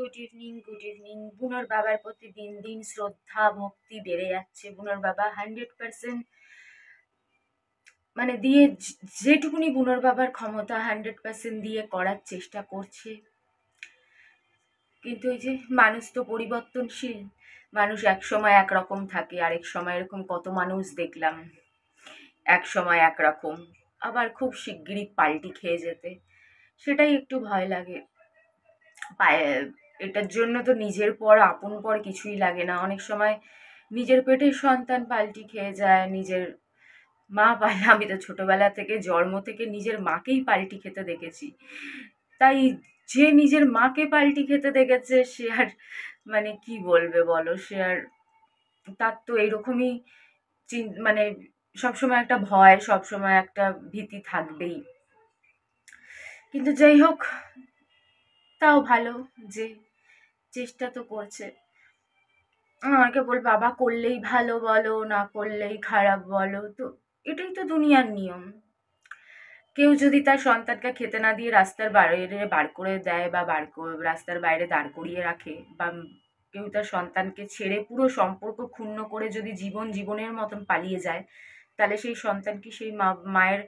Good evening বুনোর বাবার প্রতি দিন দিন শ্রদ্ধা ভক্তি বেড়ে যাচ্ছে। বুনোর বাবা 100% মানে দিয়ে যেটুকুনি বুনোর বাবার ক্ষমতা 100% দিয়ে করার চেষ্টা করছে। কিন্তু ওই যে মানুষ তো পরিবর্তনশীল, মানুষ এক সময় একরকম থাকে, আরেক সময় এরকম কত মানুষ দেখলাম এক সময় একরকম, আবার খুব শিগগিরই পাল্টি খেয়ে যেতে, সেটাই একটু ভয় লাগে। এটার জন্য তো নিজের পর আপন পর কিছুই লাগে না। অনেক সময় নিজের পেটের সন্তান পাল্টি খেয়ে যায়, নিজের মা পাল্লা। আমি তো ছোটবেলা থেকে জন্ম থেকে নিজের মাকেই পাল্টি খেতে দেখেছি। তাই যে নিজের মাকে পাল্টি খেতে দেখেছে সে আর মানে কি বলবে বলো, সে আর তার তো এইরকমই মানে সবসময় একটা ভয়, সবসময় একটা ভীতি থাকবেই। কিন্তু যাই হোক, তাও ভালো যে চেষ্টা তো করছে। আমাকে বল বাবা করলেই ভালো বলো, না করলেই খারাপ বলো, তো এটাই তো দুনিয়ার নিয়ম। কেউ যদি তার সন্তানকে খেতে না দিয়ে রাস্তার বাইরে বার করে দেয় বা রাস্তার বাইরে দাঁড় করিয়ে রাখে, বা কেউ তার সন্তানকে ছেড়ে পুরো সম্পর্ক ক্ষুণ্ণ করে যদি জীবনের মতন পালিয়ে যায়, তাহলে সেই সন্তান কি সেই মায়ের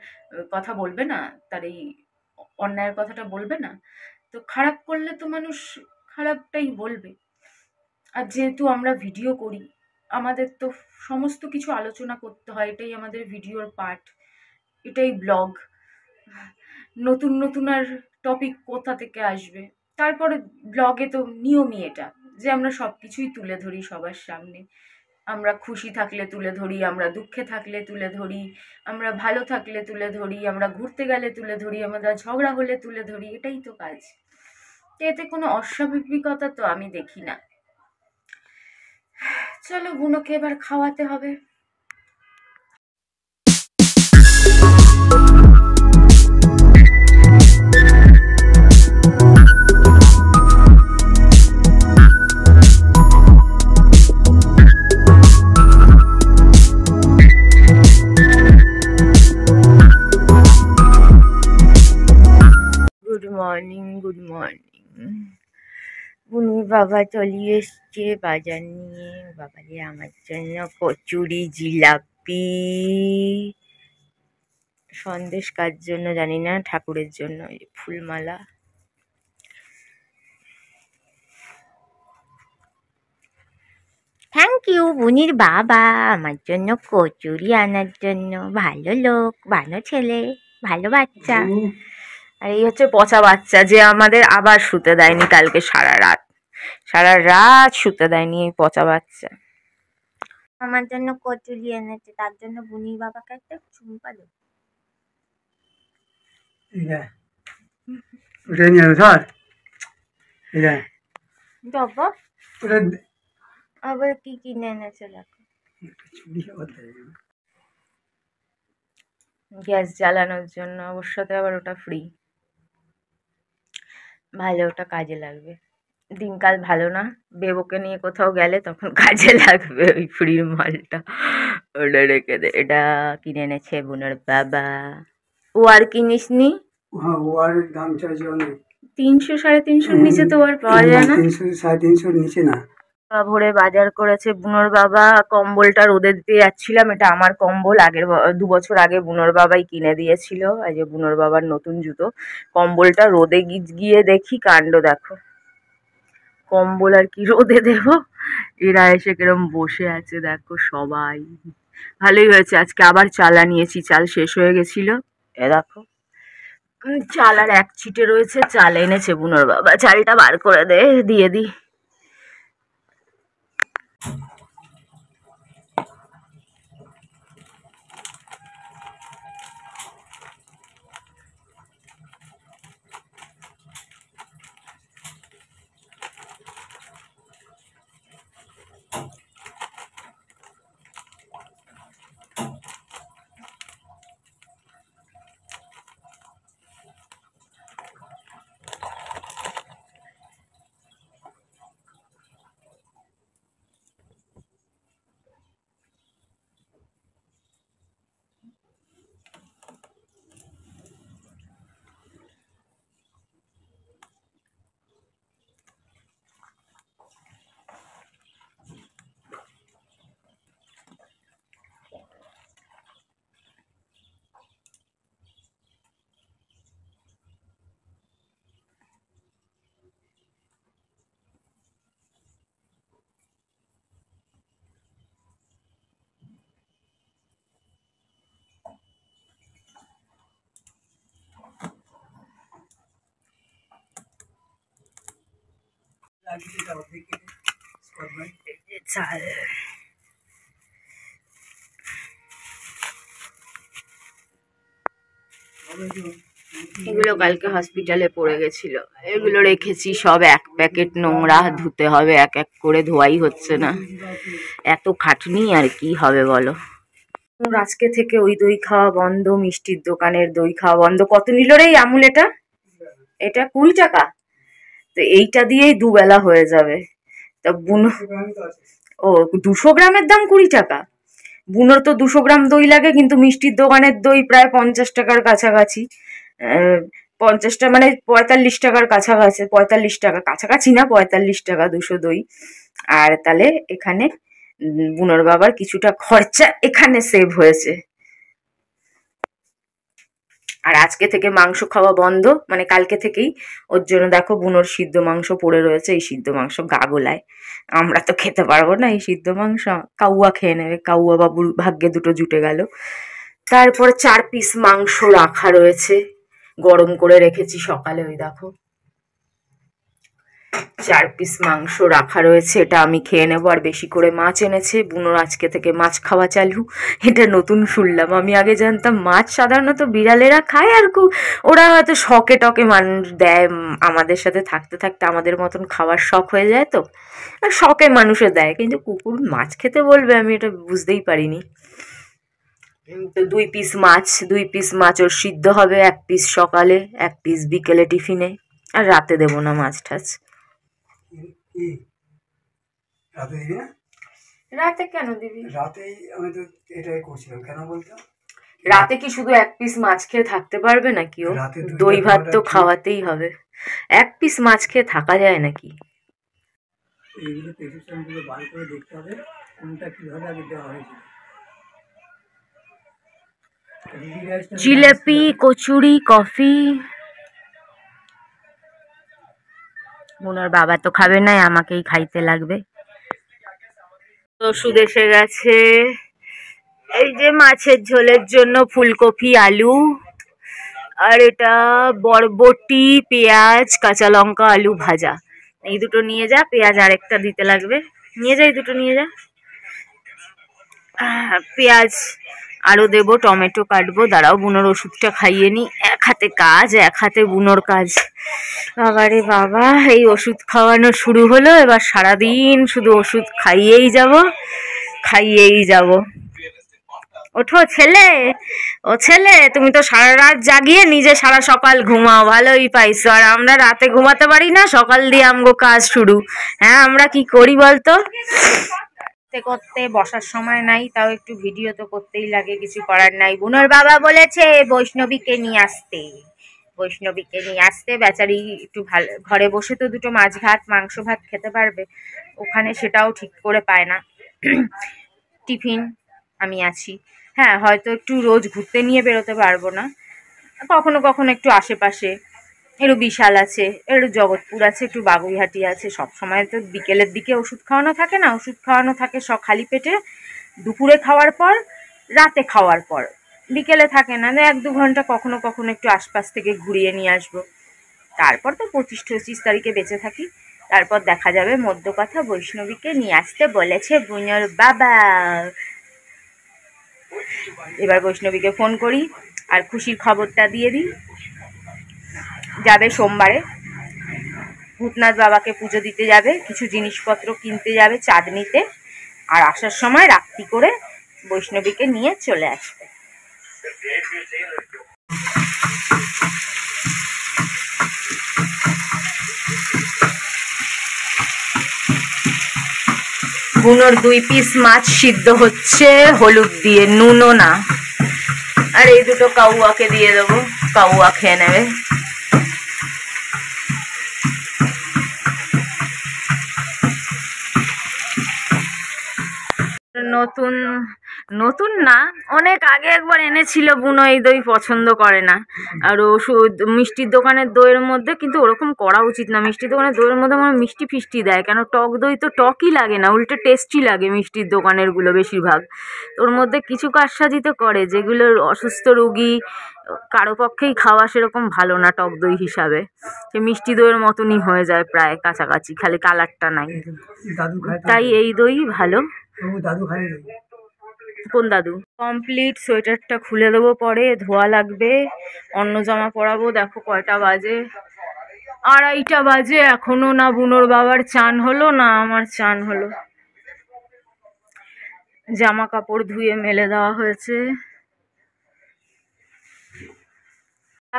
কথা বলবে না, তার এই অন্যায়ের কথাটা বলবে না? তো খারাপ করলে তো মানুষ খারাপটাই বলবে। আর যেহেতু আমরা ভিডিও করি, আমাদের তো সমস্ত কিছু আলোচনা করতে হয়, এটাই আমাদের ভিডিওর পার্ট, এটাই ব্লগ। নতুন আর টপিক কোথা থেকে আসবে? তারপরে ব্লগে তো নিয়মই এটা যে আমরা সব কিছুই তুলে ধরি সবার সামনে। আমরা খুশি থাকলে তুলে ধরি, আমরা দুঃখে থাকলে তুলে ধরি, আমরা ভালো থাকলে তুলে ধরি, আমরা ঘুরতে গেলে তুলে ধরি, আমরা ঝগড়া হলে তুলে ধরি, এটাই তো কাজ। এতে কোনো অস্বাভাবিকতা তো আমি দেখি না। চলো বুনোকে এবার খাওয়াতে হবে। Good morning. বুনুর বাবা চলে এসছে বাজার নিয়ে। বাবারে আমার জন্য কচুরি, জিলাপি, সন্দেশ কার জন্য জানি না, ঠাকুরের জন্য ফুলমালা। থ্যাংক ইউ বুনির বাবা আমার জন্য কচুরি আনার জন্য। ভালো লোক, ভালো ছেলে, ভালো বাচ্চা। আর এই হচ্ছে পচা বাচ্চা যে আমাদের আবার শুতে দেয়নি কালকে সারা রাত শুতে দেয়নি এই পচা বাচ্চা। আমার জন্য কচুরি এনেছে, তার জন্য বুনির বাবাকে একটা চুম্পা দেব। আবার কি কিনে এনেছে দেখো। গ্যাস জ্বালানোর জন্য, ওর সাথে আবার ওটা ফ্রি। ভালো, ওটা কাজে লাগবে। দিনকাল ভালো না, বেবুকে নিয়ে কোথাও গেলে তখন কাজে লাগবে ওই ফ্রির মালটা। ওটা রেখে দে। এটা কিনে এনেছে বুনোর বাবা। ও আর কিনিস নি? ও আর দাম চাইছে অনেক। 300 350 নিচে তো আর পাওয়া যায় না। 300 350 নিচে না। ভোরে বাজার করেছে বুনোর বাবা। কম্বলটা রোদে দিতে যাচ্ছিলাম, এটা আমার কম্বল, আগের 2 বছর আগে বুনোর বাবাই কিনে দিয়েছিল। এই যে বুনোর বাবার নতুন জুতো। কম্বলটা রোদে গিয়ে দেখি কাণ্ড দেখো, কম্বল আর কি রোদে দেব। এরা এসে কিরম বসে আছে দেখো সবাই। ভালোই হয়েছে, আজকে আবার চাল আনিয়েছি, চাল শেষ হয়ে গেছিল। এ দেখো চাল আর 1 ছিটে রয়েছে, চাল এনেছে বুনোর বাবা। চালটা বার করে দিয়ে দিই। চাল এগুলো কালকে হসপিটালে পড়ে গেছিল, এগুলো রেখেছি সব এক প্যাকেট নোংরা, ধুতে হবে এক এক করে, ধোয়াই হচ্ছে না, এত খাটনি আর কি হবে বলো। আজকে থেকে ওই দই খাওয়া বন্ধ, মিষ্টির দোকানের দই খাওয়া বন্ধ। কত নিল রে এই আমুল? এটা 20 টাকা। তো এইটা দিয়েই দুবেলা হয়ে যাবে। তা বুনো, ও 200 গ্রামের দাম 20 টাকা। বুনোর তো 200 গ্রাম দই লাগে, কিন্তু মিষ্টির দোকানের দই প্রায় 50 টাকার কাছাকাছি। 50টা মানে 45 টাকার কাছাকাছি, 45 টাকা কাছাকাছি না, 45 টাকা 200 দই। আর তাহলে এখানে বুনোর বাবার কিছুটা খরচা এখানে সেভ হয়েছে। আর আজকে থেকে মাংস খাওয়া বন্ধ, মানে কালকে থেকেই। ওর জন্য দেখো বুনোর সিদ্ধ মাংস পড়ে রয়েছে, এই সিদ্ধ মাংস গা গোলায়। আমরা তো খেতে পারবো না এই সিদ্ধ মাংস, কাউয়া খেয়ে নেবে। কাউয়া বাবুর ভাগ্যে দুটো জুটে গেল। তারপরে 4 পিস মাংস রাখা রয়েছে, গরম করে রেখেছি সকালে, ওই দেখো 4 পিস মাংস রাখা রয়েছে, এটা আমি খেয়ে নেবো। আর বেশি করে মাছ এনেছে বুনোর, আজকে থেকে মাছ খাওয়া চালু। এটা নতুন শুনলাম, আমি আগে জানতাম মাছ সাধারণত বিড়ালেরা খায়, আর ওরা হয়তো শখে টকে মানুষ দেয়, আমাদের সাথে থাকতে থাকতে আমাদের মতন খাওয়ার শখ হয়ে যায়, তো শখে মানুষে দেয়, কিন্তু কুকুর মাছ খেতে বলবে আমি এটা বুঝতেই পারিনি। তো 2 পিস মাছ, 2 পিস মাছ ওর সিদ্ধ হবে, 1 পিস সকালে, 1 পিস বিকেলে টিফিনে। আর রাতে দেবো না মাছ টাছ। রাতে কেন দিবি? রাতেই আমি তো এটাই করছিলাম, কেন বলতো? রাতে কি শুধু 1 পিস মাছ খেয়ে থাকতে পারবে নাকি ও? দই ভাত তো খাওয়াতেই হবে, 1 পিস মাছ খেয়ে থাকা যায় নাকি? এইগুলো প্রেসক্রিপশনগুলো বার করে দেখতে হবে কোনটা কিভাবে আগে দেওয়া হয়েছে। জিলেপি, কচুরি, কফি। বুনোর বাবা তো খাবে না, আমাকেই খাইতে লাগবে। ওষুধ এসে গেছে, এই যে মাছের ঝোলের জন্য ফুলকপি আলু, আর এটা বরবটি, পেঁয়াজ, কাঁচা লঙ্কা, আলু ভাজা। এই দুটো নিয়ে যা, পেঁয়াজ আরেকটা দিতে লাগবে, নিয়ে যা, এই দুটো নিয়ে যা। পেঁয়াজ আরো দেবো, টমেটো কাটবো, দাঁড়াও বুনোর ওষুধটা খাইয়ে নি। এক হাতে কাজ, এক হাতে বুনোর কাজ। বাবারে বাবা, এই ওষুধ খাওয়ানো শুরু হলো, এবার সারাদিন শুধু ওষুধ খাইয়েই যাব, খাইয়েই যাব। ওঠো ছেলে, ও ছেলে, তুমি তো সারা রাত জাগিয়ে নিজে সারা সকাল ঘুমাও, ভালোই পাইছো। আর আমরা রাতে ঘুমাতে পারি না, সকাল দিয়ে আমগো কাজ শুরু। হ্যাঁ, আমরা কি করি বলতো? করতে বসার সময় নাই, তাও একটু ভিডিও তো করতেই লাগে, কিছু করার নাই। বুনোর বাবা বলেছে বৈষ্ণবীকে নিয়ে আসতে, বৈষ্ণবীকে নিয়ে আসতে। বেচারি একটু ভালো, ঘরে বসে তো দুটো মাছ ভাত মাংস ভাত খেতে পারবে, ওখানে সেটাও ঠিক করে পায় না। টিফিন আমি আছি, হ্যাঁ হয়তো একটু রোজ ঘুরতে নিয়ে বেরোতে পারবো না, কখনো কখনো একটু আশেপাশে, একটু বিশাল আছে, একটু জগৎপুর আছে, একটু বাগুইহাটি আছে। সব সময় তো বিকেলের দিকে ওষুধ খাওয়ানো থাকে না, ওষুধ খাওয়ানো থাকে খালি পেটে, দুপুরে খাওয়ার পর, রাতে খাওয়ার পর, বিকেলে থাকে না। 1-2 ঘন্টা কখনো কখনো একটু আশপাশ থেকে ঘুরিয়ে নিয়ে আসবো। তারপর তো 25-26 তারিখে বেঁচে থাকি, তারপর দেখা যাবে। মধ্য কথা, বৈষ্ণবীকে নিয়ে আসতে বলেছে বুনোর বাবা। এবার বৈষ্ণবীকে ফোন করি আর খুশির খবরটা দিয়ে দিই। যাবে সোমবারে, ভূতনাথ বাবাকে পুজো দিতে যাবে, কিছু জিনিসপত্র কিনতে যাবে চাঁদনিতে, আর আসার সময় রাত্রি করে বৈষ্ণবীকে নিয়ে চলে আসবে। বুনোর 2 পিস মাছ সিদ্ধ হচ্ছে হলুদ দিয়ে, নুনও না। আর এই দুটো কাউয়াকে দিয়ে দেবো, কাউয়া খেয়ে নেবে। নতুন নতুন না, অনেক আগে একবার এনেছিল বুনো, এই দই পছন্দ করে না। আর ওষুধ মিষ্টির দোকানের দইয়ের মধ্যে, কিন্তু ওরকম করা উচিত না, মিষ্টির দোকানের দইয়ের মধ্যে আমার মিষ্টি ফিষ্টি দেয় কেন? টক দই তো টকই লাগে না, উল্টে টেস্টি লাগে মিষ্টির দোকানেরগুলো বেশিরভাগ। ওর মধ্যে কিছু কারসাজি তো করে, যেগুলো অসুস্থ রোগী কারো পক্ষেই খাওয়া সেরকম ভালো না টক দই হিসাবে, সে মিষ্টি দইয়ের মতনই হয়ে যায় প্রায় কাছাকাছি, খালি কালারটা নাই। দাদু খায় তো। তাই এই দই ভালো। তবু দাদু খায় না। কোন দাদু? কমপ্লিট, সোয়েটারটা খুলে দেবো, পরে ধোয়া লাগবে, অন্য জামা পরাবো। দেখো কয়টা বাজে, 2:30 বাজে, এখনো না বুনোর বাবার চান হলো না আমার চান হলো। জামা কাপড় ধুয়ে মেলে দেওয়া হয়েছে।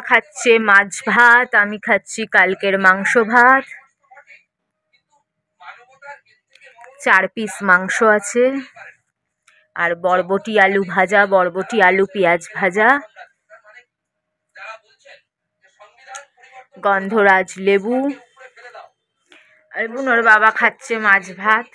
খাচ্ছে মাছ ভাত, আমি খাচ্ছি কালকের মাংস ভাত। 4 পিস মাংস আছে, আর বরবটি আলু ভাজা, বরবটি আলু পেঁয়াজ ভাজা, গন্ধরাজ লেবু। আর বুনোর বাবা খাচ্ছে মাছ ভাত।